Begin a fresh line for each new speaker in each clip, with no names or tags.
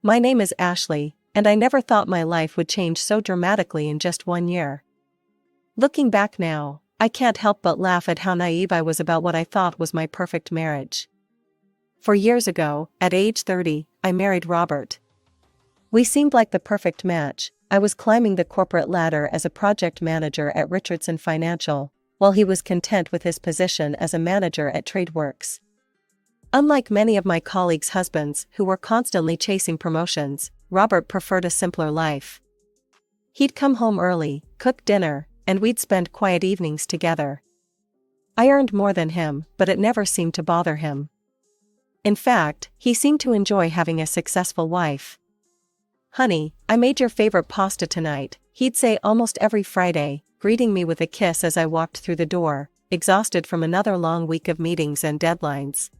My name is Ashley, and I never thought my life would change so dramatically in just 1 year. Looking back now, I can't help but laugh at how naive I was about what I thought was my perfect marriage. 4 years ago, at age 30, I married Robert. We seemed like the perfect match. I was climbing the corporate ladder as a project manager at Richardson Financial, while he was content with his position as a manager at TradeWorks. Unlike many of my colleagues' husbands who were constantly chasing promotions, Robert preferred a simpler life. He'd come home early, cook dinner, and we'd spend quiet evenings together. I earned more than him, but it never seemed to bother him. In fact, he seemed to enjoy having a successful wife. "Honey, I made your favorite pasta tonight," he'd say almost every Friday, greeting me with a kiss as I walked through the door, exhausted from another long week of meetings and deadlines.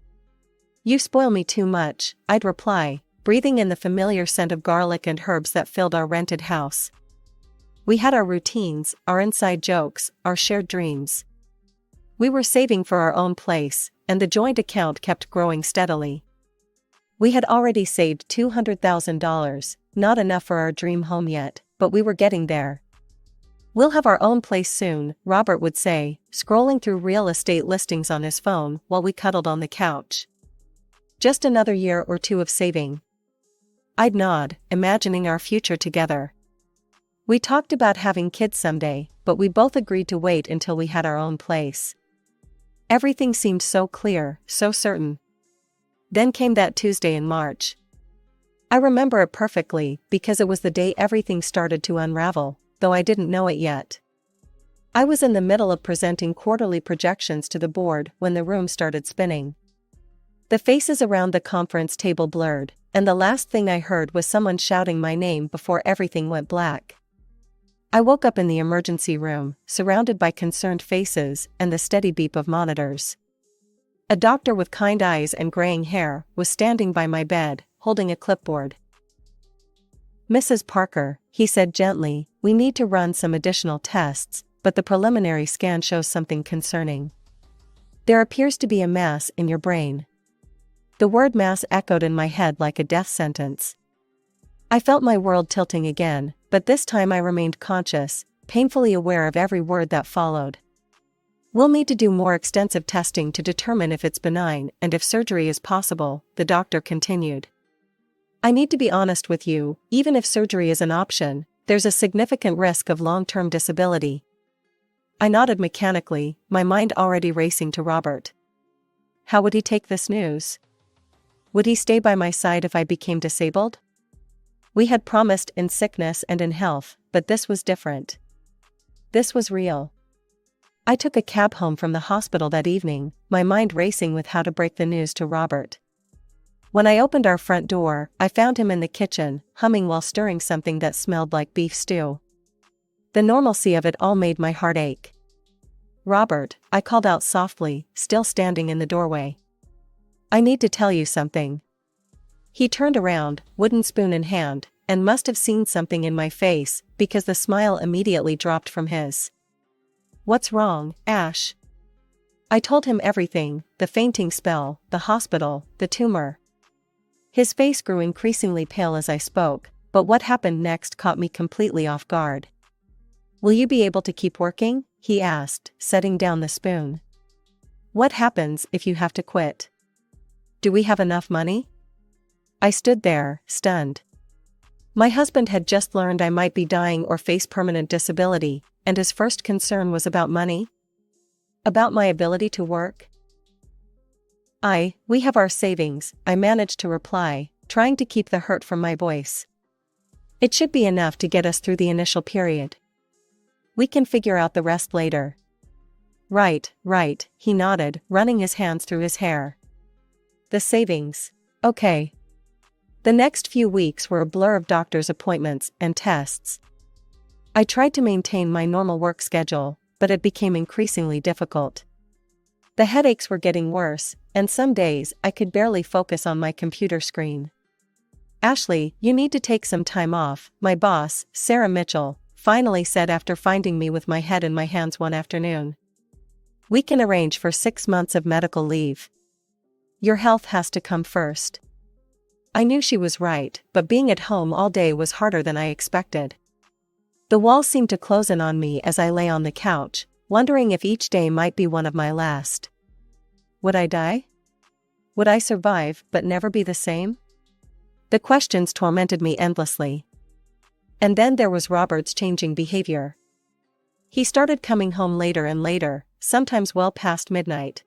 "You spoil me too much," I'd reply, breathing in the familiar scent of garlic and herbs that filled our rented house. We had our routines, our inside jokes, our shared dreams. We were saving for our own place, and the joint account kept growing steadily. We had already saved $200,000, not enough for our dream home yet, but we were getting there. "We'll have our own place soon," Robert would say, scrolling through real estate listings on his phone while we cuddled on the couch. "Just another year or two of saving." I'd nod, imagining our future together. We talked about having kids someday, but we both agreed to wait until we had our own place. Everything seemed so clear, so certain. Then came that Tuesday in March. I remember it perfectly because it was the day everything started to unravel, though I didn't know it yet. I was in the middle of presenting quarterly projections to the board when the room started spinning. The faces around the conference table blurred, and the last thing I heard was someone shouting my name before everything went black. I woke up in the emergency room, surrounded by concerned faces and the steady beep of monitors. A doctor with kind eyes and graying hair was standing by my bed, holding a clipboard. "Mrs. Parker," he said gently, "we need to run some additional tests, but the preliminary scan shows something concerning. There appears to be a mass in your brain." The word mass echoed in my head like a death sentence. I felt my world tilting again, but this time I remained conscious, painfully aware of every word that followed. "We'll need to do more extensive testing to determine if it's benign and if surgery is possible," the doctor continued. "I need to be honest with you, even if surgery is an option, there's a significant risk of long-term disability." I nodded mechanically, my mind already racing to Robert. How would he take this news? Would he stay by my side if I became disabled? We had promised in sickness and in health, but this was different. This was real. I took a cab home from the hospital that evening, my mind racing with how to break the news to Robert. When I opened our front door, I found him in the kitchen, humming while stirring something that smelled like beef stew. The normalcy of it all made my heart ache. "Robert," I called out softly, still standing in the doorway. "I need to tell you something." He turned around, wooden spoon in hand, and must have seen something in my face, because the smile immediately dropped from his. "What's wrong, Ash?" I told him everything, the fainting spell, the hospital, the tumor. His face grew increasingly pale as I spoke, but what happened next caught me completely off guard. "Will you be able to keep working?" he asked, setting down the spoon. "What happens if you have to quit? Do we have enough money?" I stood there, stunned. My husband had just learned I might be dying or face permanent disability, and his first concern was about money? About my ability to work? "We have our savings," I managed to reply, trying to keep the hurt from my voice. "It should be enough to get us through the initial period. We can figure out the rest later." Right, he nodded, running his hands through his hair. "The savings. Okay." The next few weeks were a blur of doctor's appointments and tests. I tried to maintain my normal work schedule, but it became increasingly difficult. The headaches were getting worse, and some days I could barely focus on my computer screen. "Ashley, you need to take some time off," my boss, Sarah Mitchell, finally said after finding me with my head in my hands one afternoon. "We can arrange for 6 months of medical leave. Your health has to come first." I knew she was right, but being at home all day was harder than I expected. The walls seemed to close in on me as I lay on the couch, wondering if each day might be one of my last. Would I die? Would I survive but never be the same? The questions tormented me endlessly. And then there was Robert's changing behavior. He started coming home later and later, sometimes well past midnight.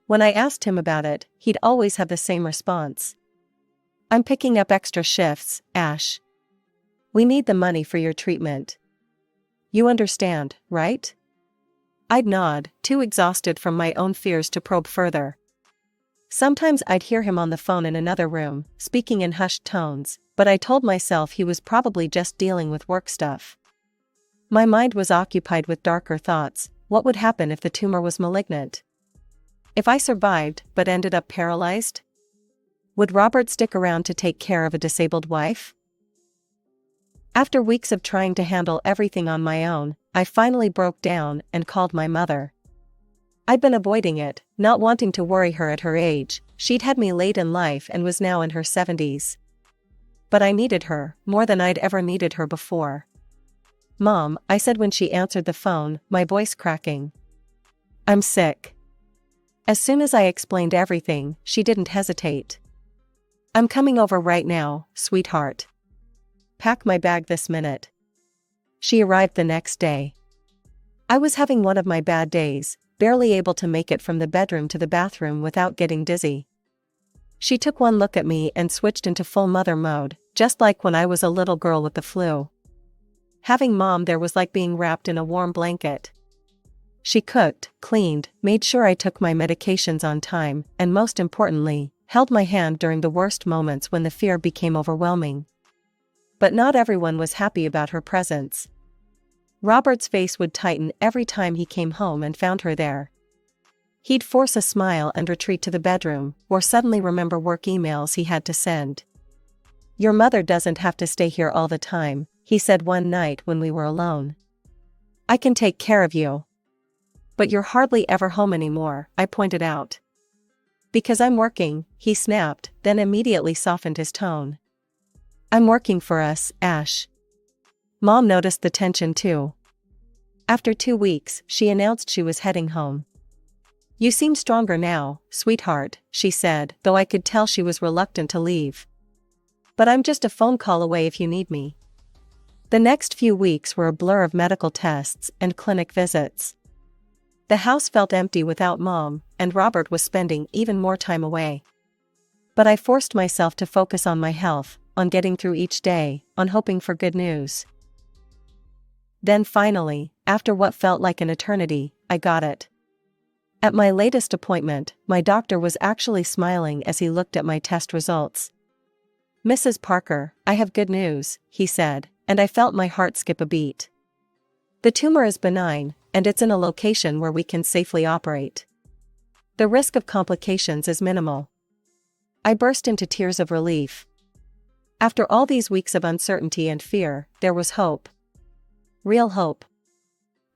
When I asked him about it, he'd always have the same response. I'm picking up extra shifts, Ash. We need the money for your treatment. You understand, right? I'd nod, too exhausted from my own fears to probe further. Sometimes I'd hear him on the phone in another room, speaking in hushed tones, but I told myself he was probably just dealing with work stuff. My mind was occupied with darker thoughts. What would happen if the tumor was malignant? If I survived but ended up paralyzed? Would Robert stick around to take care of a disabled wife? After weeks of trying to handle everything on my own, I finally broke down and called my mother. I'd been avoiding it, not wanting to worry her at her age. She'd had me late in life and was now in her 70s. But I needed her, more than I'd ever needed her before. Mom, I said when she answered the phone, my voice cracking. I'm sick. As soon as I explained everything, she didn't hesitate. I'm coming over right now, sweetheart. Pack my bag this minute. She arrived the next day. I was having one of my bad days, barely able to make it from the bedroom to the bathroom without getting dizzy. She took one look at me and switched into full mother mode, just like when I was a little girl with the flu. Having Mom there was like being wrapped in a warm blanket. She cooked, cleaned, made sure I took my medications on time, and most importantly, held my hand during the worst moments when the fear became overwhelming. But not everyone was happy about her presence. Robert's face would tighten every time he came home and found her there. He'd force a smile and retreat to the bedroom, or suddenly remember work emails he had to send. Your mother doesn't have to stay here all the time, he said one night when we were alone. I can take care of you. But you're hardly ever home anymore, I pointed out. Because I'm working, he snapped, then immediately softened his tone. I'm working for us, Ash. Mom noticed the tension too. After 2 weeks, she announced she was heading home. You seem stronger now, sweetheart, she said, though I could tell she was reluctant to leave. But I'm just a phone call away if you need me. The next few weeks were a blur of medical tests and clinic visits. The house felt empty without Mom, and Robert was spending even more time away. But I forced myself to focus on my health, on getting through each day, on hoping for good news. Then finally, after what felt like an eternity, I got it. At my latest appointment, my doctor was actually smiling as he looked at my test results. Mrs. Parker, I have good news, he said, and I felt my heart skip a beat. The tumor is benign, and it's in a location where we can safely operate. The risk of complications is minimal. I burst into tears of relief. After all these weeks of uncertainty and fear, there was hope. Real hope.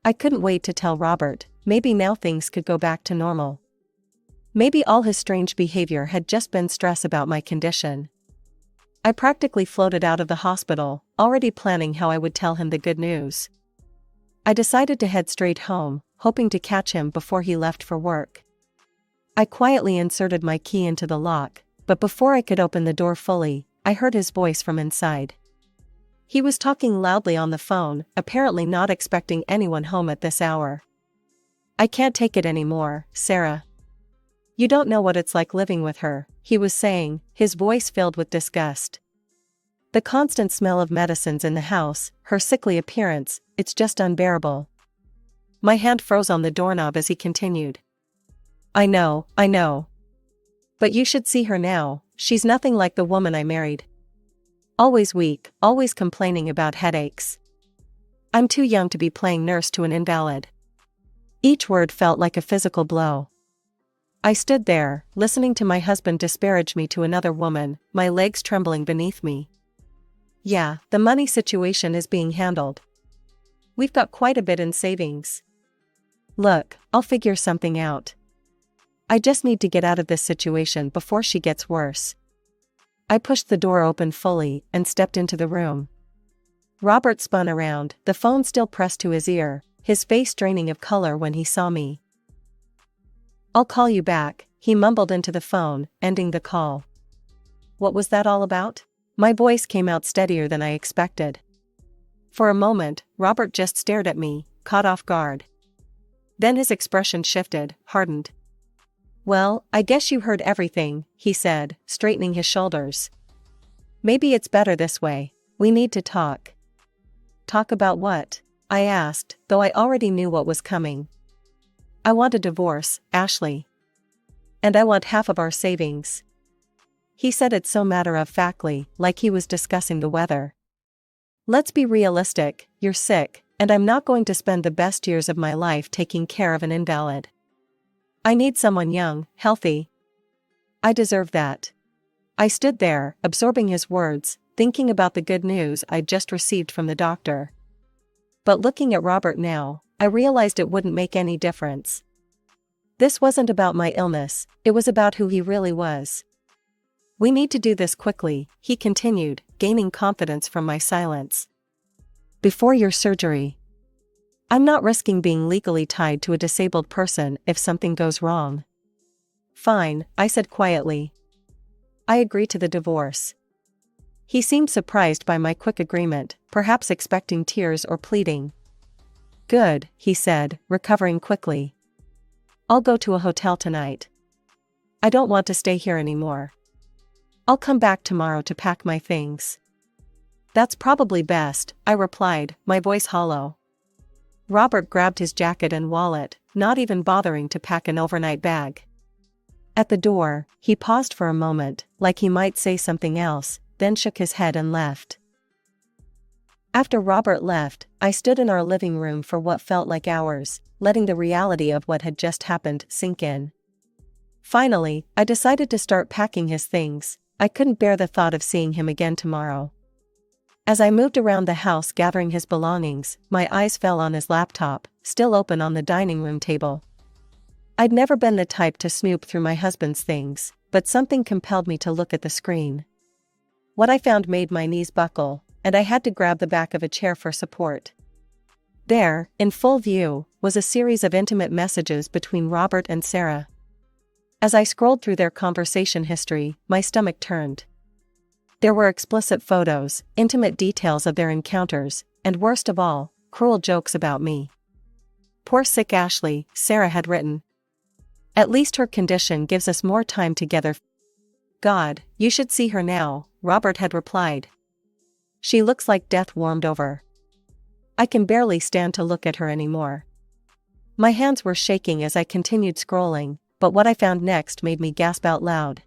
I couldn't wait to tell Robert. Maybe now things could go back to normal. Maybe all his strange behavior had just been stress about my condition. I practically floated out of the hospital, already planning how I would tell him the good news. I decided to head straight home, hoping to catch him before he left for work. I quietly inserted my key into the lock, but before I could open the door fully, I heard his voice from inside. He was talking loudly on the phone, apparently not expecting anyone home at this hour. I can't take it anymore, Sarah. You don't know what it's like living with her, he was saying, his voice filled with disgust. The constant smell of medicines in the house, her sickly appearance, it's just unbearable. My hand froze on the doorknob as he continued. I know. But you should see her now, she's nothing like the woman I married. Always weak, always complaining about headaches. I'm too young to be playing nurse to an invalid. Each word felt like a physical blow. I stood there, listening to my husband disparage me to another woman, my legs trembling beneath me. Yeah, the money situation is being handled. We've got quite a bit in savings. Look, I'll figure something out. I just need to get out of this situation before she gets worse. I pushed the door open fully and stepped into the room. Robert spun around, the phone still pressed to his ear, his face draining of color when he saw me. "I'll call you back," he mumbled into the phone, ending the call. "What was that all about?" My voice came out steadier than I expected. For a moment, Robert just stared at me, caught off guard. Then his expression shifted, hardened. "Well, I guess you heard everything," he said, straightening his shoulders. "Maybe it's better this way. We need to talk." "Talk about what?" I asked, though I already knew what was coming. "I want a divorce, Ashley. And I want half of our savings." He said it so matter-of-factly, like he was discussing the weather. "Let's be realistic, you're sick, and I'm not going to spend the best years of my life taking care of an invalid. I need someone young, healthy. I deserve that." I stood there, absorbing his words, thinking about the good news I'd just received from the doctor. But looking at Robert now, I realized it wouldn't make any difference. This wasn't about my illness, it was about who he really was. "We need to do this quickly," he continued, gaining confidence from my silence. "Before your surgery. I'm not risking being legally tied to a disabled person if something goes wrong." "Fine," I said quietly. "I agree to the divorce." He seemed surprised by my quick agreement, perhaps expecting tears or pleading. "Good," he said, recovering quickly. "I'll go to a hotel tonight. I don't want to stay here anymore. I'll come back tomorrow to pack my things." "That's probably best," I replied, my voice hollow. Robert grabbed his jacket and wallet, not even bothering to pack an overnight bag. At the door, he paused for a moment, like he might say something else, then shook his head and left. After Robert left, I stood in our living room for what felt like hours, letting the reality of what had just happened sink in. Finally, I decided to start packing his things. I couldn't bear the thought of seeing him again tomorrow. As I moved around the house gathering his belongings, my eyes fell on his laptop, still open on the dining room table. I'd never been the type to snoop through my husband's things, but something compelled me to look at the screen. What I found made my knees buckle, and I had to grab the back of a chair for support. There, in full view, was a series of intimate messages between Robert and Sarah. As I scrolled through their conversation history, my stomach turned. There were explicit photos, intimate details of their encounters, and worst of all, cruel jokes about me. "Poor sick Ashley," Sarah had written. "At least her condition gives us more time together." "God, you should see her now," Robert had replied. "She looks like death warmed over. I can barely stand to look at her anymore." My hands were shaking as I continued scrolling, but what I found next made me gasp out loud.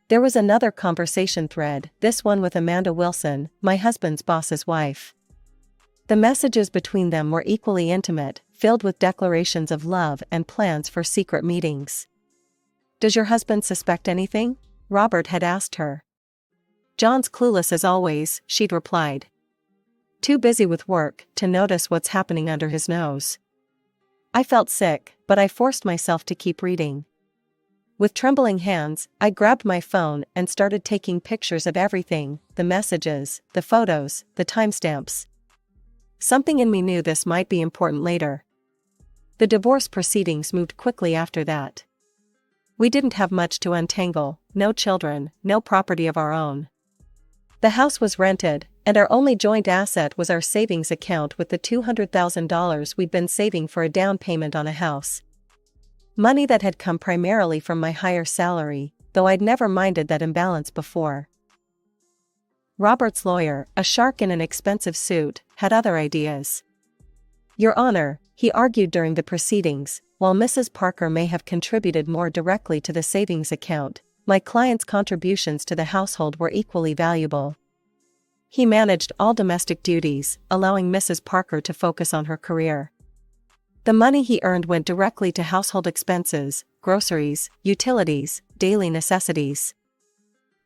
There was another conversation thread, this one with Amanda Wilson, my husband's boss's wife. The messages between them were equally intimate, filled with declarations of love and plans for secret meetings. "Does your husband suspect anything?" Robert had asked her. "John's clueless as always," she'd replied. "Too busy with work to notice what's happening under his nose." I felt sick, but I forced myself to keep reading. With trembling hands, I grabbed my phone and started taking pictures of everything, the messages, the photos, the timestamps. Something in me knew this might be important later. The divorce proceedings moved quickly after that. We didn't have much to untangle, no children, no property of our own. The house was rented, and our only joint asset was our savings account with the $200,000 we'd been saving for a down payment on a house. Money that had come primarily from my higher salary, though I'd never minded that imbalance before. Robert's lawyer, a shark in an expensive suit, had other ideas. "Your Honor," he argued during the proceedings, "while Mrs. Parker may have contributed more directly to the savings account, my client's contributions to the household were equally valuable. He managed all domestic duties, allowing Mrs. Parker to focus on her career. The money he earned went directly to household expenses, groceries, utilities, daily necessities."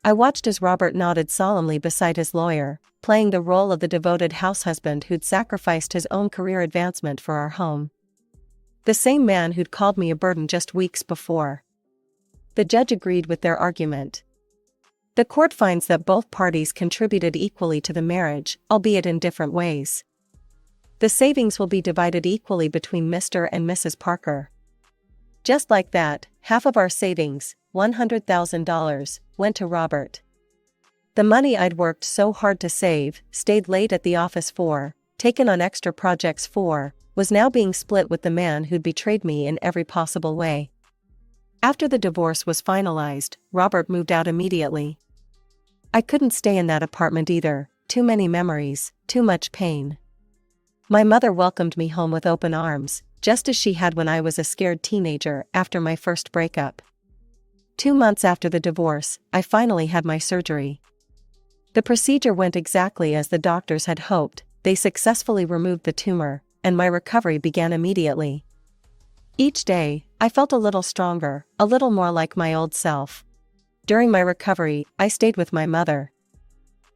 I watched as Robert nodded solemnly beside his lawyer, playing the role of the devoted house husband who'd sacrificed his own career advancement for our home. The same man who'd called me a burden just weeks before. The judge agreed with their argument. The court finds that both parties contributed equally to the marriage, albeit in different ways. The savings will be divided equally between Mr. and Mrs. Parker. Just like that, half of our savings, $100,000, went to Robert. The money I'd worked so hard to save, stayed late at the office for, taken on extra projects for, was now being split with the man who'd betrayed me in every possible way. After the divorce was finalized, Robert moved out immediately. I couldn't stay in that apartment either, too many memories, too much pain. My mother welcomed me home with open arms, just as she had when I was a scared teenager after my first breakup. 2 months after the divorce, I finally had my surgery. The procedure went exactly as the doctors had hoped. They successfully removed the tumor, and my recovery began immediately. Each day, I felt a little stronger, a little more like my old self. During my recovery, I stayed with my mother.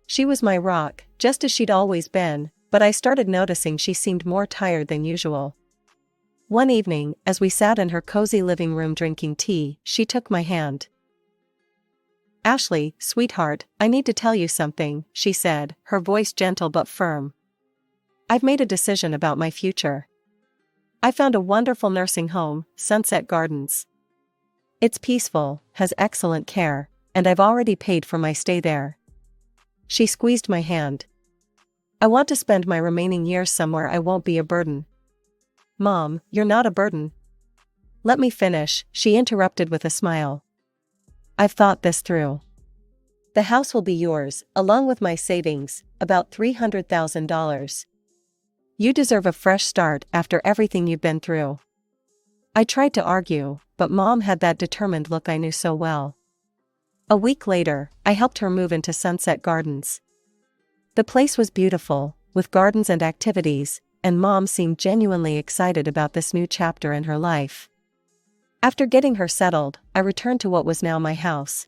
She was my rock, just as she'd always been, but I started noticing she seemed more tired than usual. One evening, as we sat in her cozy living room drinking tea, she took my hand. "Ashley, sweetheart, I need to tell you something," she said, her voice gentle but firm. "I've made a decision about my future. I found a wonderful nursing home, Sunset Gardens. It's peaceful, has excellent care, and I've already paid for my stay there." She squeezed my hand. "I want to spend my remaining years somewhere I won't be a burden." "Mom, you're not a burden." "Let me finish," she interrupted with a smile. "I've thought this through. The house will be yours, along with my savings, about $300,000. You deserve a fresh start after everything you've been through." I tried to argue, but Mom had that determined look I knew so well. A week later, I helped her move into Sunset Gardens. The place was beautiful, with gardens and activities, and Mom seemed genuinely excited about this new chapter in her life. After getting her settled, I returned to what was now my house.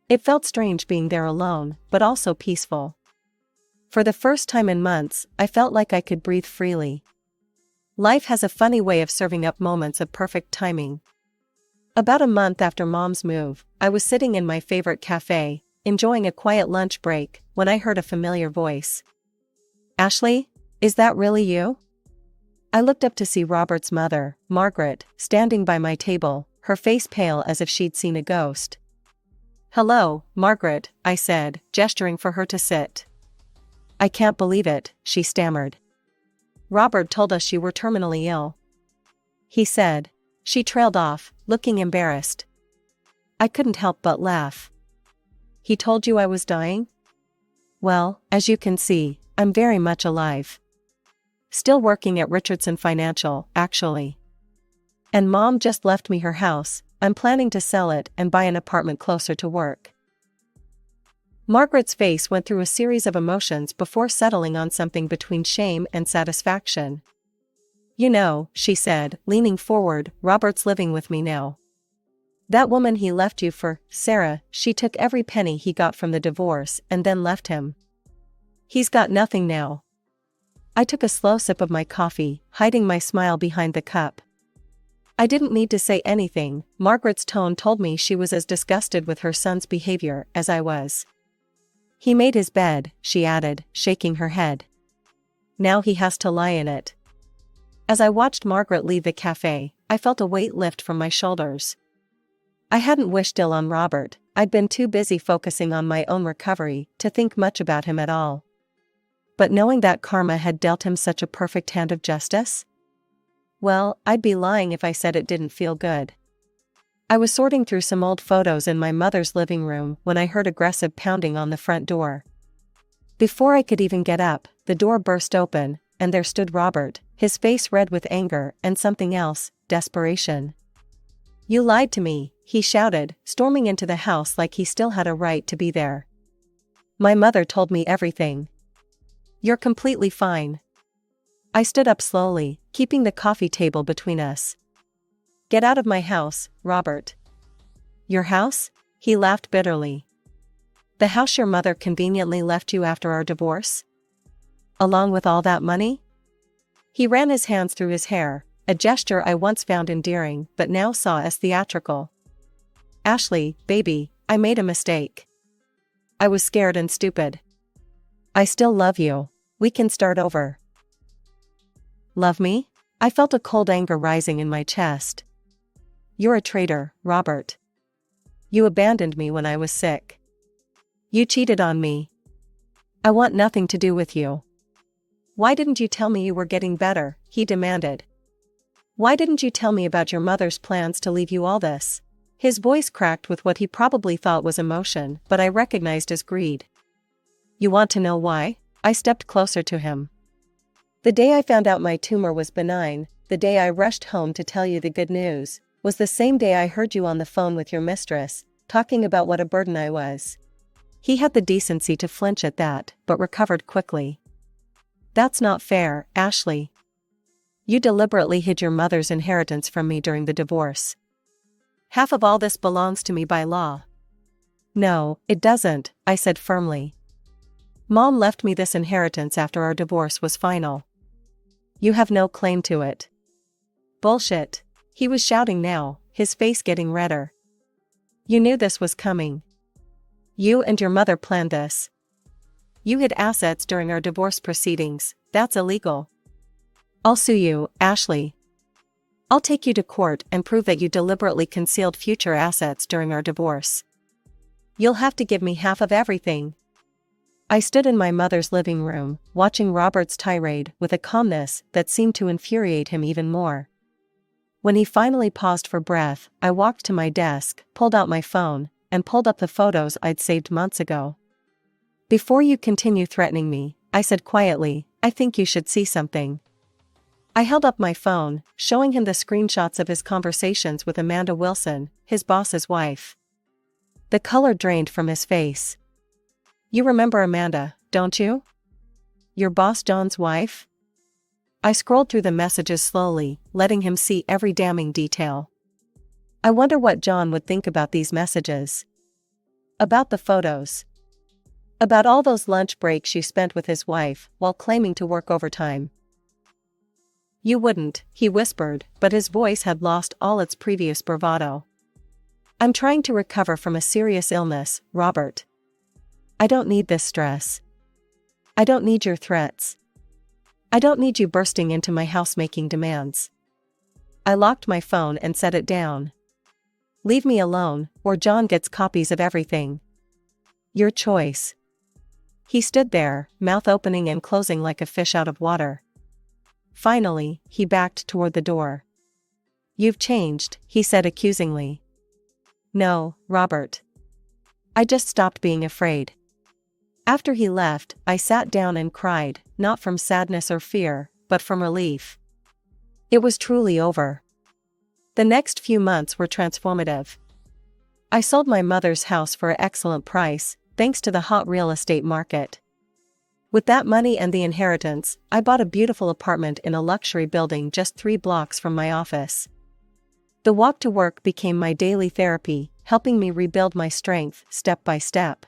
It felt strange being there alone, but also peaceful. For the first time in months, I felt like I could breathe freely. Life has a funny way of serving up moments of perfect timing. About a month after Mom's move, I was sitting in my favorite cafe, enjoying a quiet lunch break, when I heard a familiar voice. "Ashley, is that really you?" I looked up to see Robert's mother, Margaret, standing by my table, her face pale as if she'd seen a ghost. "Hello, Margaret," I said, gesturing for her to sit. "I can't believe it," she stammered. "Robert told us you were terminally ill," he said. She trailed off, looking embarrassed. I couldn't help but laugh. "He told you I was dying?" "Well, as you can see, I'm very much alive. Still working at Richardson Financial, actually. And Mom just left me her house. I'm planning to sell it and buy an apartment closer to work." Margaret's face went through a series of emotions before settling on something between shame and satisfaction. "You know," she said, leaning forward, "Robert's living with me now. That woman he left you for, Sarah, she took every penny he got from the divorce and then left him. He's got nothing now." I took a slow sip of my coffee, hiding my smile behind the cup. I didn't need to say anything. Margaret's tone told me she was as disgusted with her son's behavior as I was. "He made his bed," she added, shaking her head. "Now he has to lie in it." As I watched Margaret leave the cafe, I felt a weight lift from my shoulders. I hadn't wished ill on Robert. I'd been too busy focusing on my own recovery to think much about him at all. But knowing that karma had dealt him such a perfect hand of justice? Well, I'd be lying if I said it didn't feel good. I was sorting through some old photos in my mother's living room when I heard aggressive pounding on the front door. Before I could even get up, the door burst open, and there stood Robert, his face red with anger and something else, desperation. "You lied to me," he shouted, storming into the house like he still had a right to be there. "My mother told me everything. You're completely fine." I stood up slowly, keeping the coffee table between us. "Get out of my house, Robert." "Your house?" He laughed bitterly. "The house your mother conveniently left you after our divorce? Along with all that money?" He ran his hands through his hair, a gesture I once found endearing but now saw as theatrical. "Ashley, baby, I made a mistake. I was scared and stupid. I still love you. We can start over. Love me? I felt a cold anger rising in my chest. You're a traitor, Robert. You abandoned me when I was sick. You cheated on me. I want nothing to do with you. Why didn't you tell me you were getting better? He demanded. Why didn't you tell me about your mother's plans to leave you all this? His voice cracked with what he probably thought was emotion, but I recognized as greed. You want to know why? I stepped closer to him. The day I found out my tumor was benign, the day I rushed home to tell you the good news, was the same day I heard you on the phone with your mistress, talking about what a burden I was. He had the decency to flinch at that, but recovered quickly. That's not fair, Ashley. You deliberately hid your mother's inheritance from me during the divorce. Half of all this belongs to me by law. No, it doesn't, I said firmly. Mom left me this inheritance after our divorce was final. You have no claim to it. Bullshit. He was shouting now, his face getting redder. You knew this was coming. You and your mother planned this. You hid assets during our divorce proceedings. That's illegal. I'll sue you, Ashley. I'll take you to court and prove that you deliberately concealed future assets during our divorce. You'll have to give me half of everything. I stood in my mother's living room, watching Robert's tirade with a calmness that seemed to infuriate him even more. When he finally paused for breath, I walked to my desk, pulled out my phone, and pulled up the photos I'd saved months ago. Before you continue threatening me, I said quietly, I think you should see something. I held up my phone, showing him the screenshots of his conversations with Amanda Wilson, his boss's wife. The color drained from his face. You remember Amanda, don't you? Your boss John's wife? I scrolled through the messages slowly, letting him see every damning detail. I wonder what John would think about these messages. About the photos. About all those lunch breaks you spent with his wife while claiming to work overtime. You wouldn't, he whispered, but his voice had lost all its previous bravado. I'm trying to recover from a serious illness, Robert. I don't need this stress. I don't need your threats. I don't need you bursting into my house making demands. I locked my phone and set it down. Leave me alone, or John gets copies of everything. Your choice. He stood there, mouth opening and closing like a fish out of water. Finally, he backed toward the door. You've changed, he said accusingly. No, Robert. I just stopped being afraid. After he left, I sat down and cried, not from sadness or fear, but from relief. It was truly over. The next few months were transformative. I sold my mother's house for an excellent price, thanks to the hot real estate market. With that money and the inheritance, I bought a beautiful apartment in a luxury building just 3 blocks from my office. The walk to work became my daily therapy, helping me rebuild my strength step by step.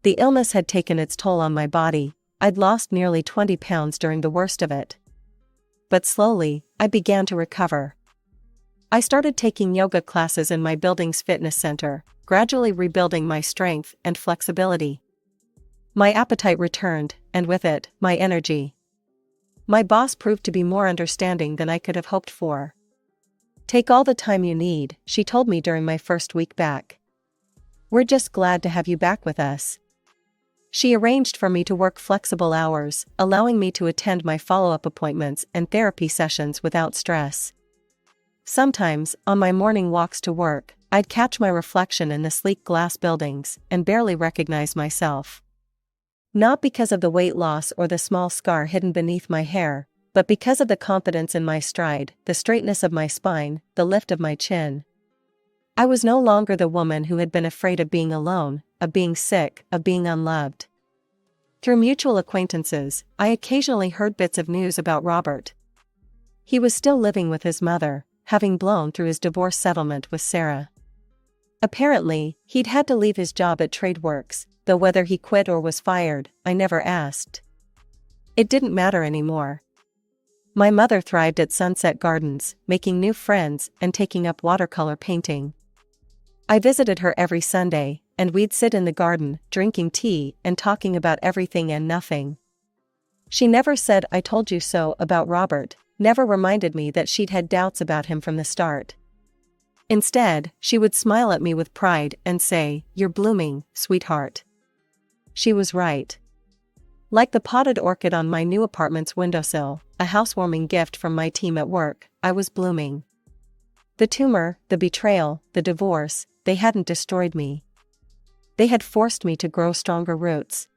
The illness had taken its toll on my body. I'd lost nearly 20 pounds during the worst of it. But slowly, I began to recover. I started taking yoga classes in my building's fitness center, gradually rebuilding my strength and flexibility. My appetite returned, and with it, my energy. My boss proved to be more understanding than I could have hoped for. Take all the time you need, she told me during my first week back. We're just glad to have you back with us. She arranged for me to work flexible hours, allowing me to attend my follow-up appointments and therapy sessions without stress. Sometimes, on my morning walks to work, I'd catch my reflection in the sleek glass buildings and barely recognize myself. Not because of the weight loss or the small scar hidden beneath my hair, but because of the confidence in my stride, the straightness of my spine, the lift of my chin. I was no longer the woman who had been afraid of being alone, of being sick, of being unloved. Through mutual acquaintances, I occasionally heard bits of news about Robert. He was still living with his mother, having blown through his divorce settlement with Sarah. Apparently, he'd had to leave his job at TradeWorks, though whether he quit or was fired, I never asked. It didn't matter anymore. My mother thrived at Sunset Gardens, making new friends and taking up watercolor painting. I visited her every Sunday, and we'd sit in the garden, drinking tea and talking about everything and nothing. She never said "I told you so" about Robert, never reminded me that she'd had doubts about him from the start. Instead, she would smile at me with pride and say, "You're blooming, sweetheart." She was right. Like the potted orchid on my new apartment's windowsill, a housewarming gift from my team at work, I was blooming. The tumor, the betrayal, the divorce, they hadn't destroyed me. They had forced me to grow stronger roots,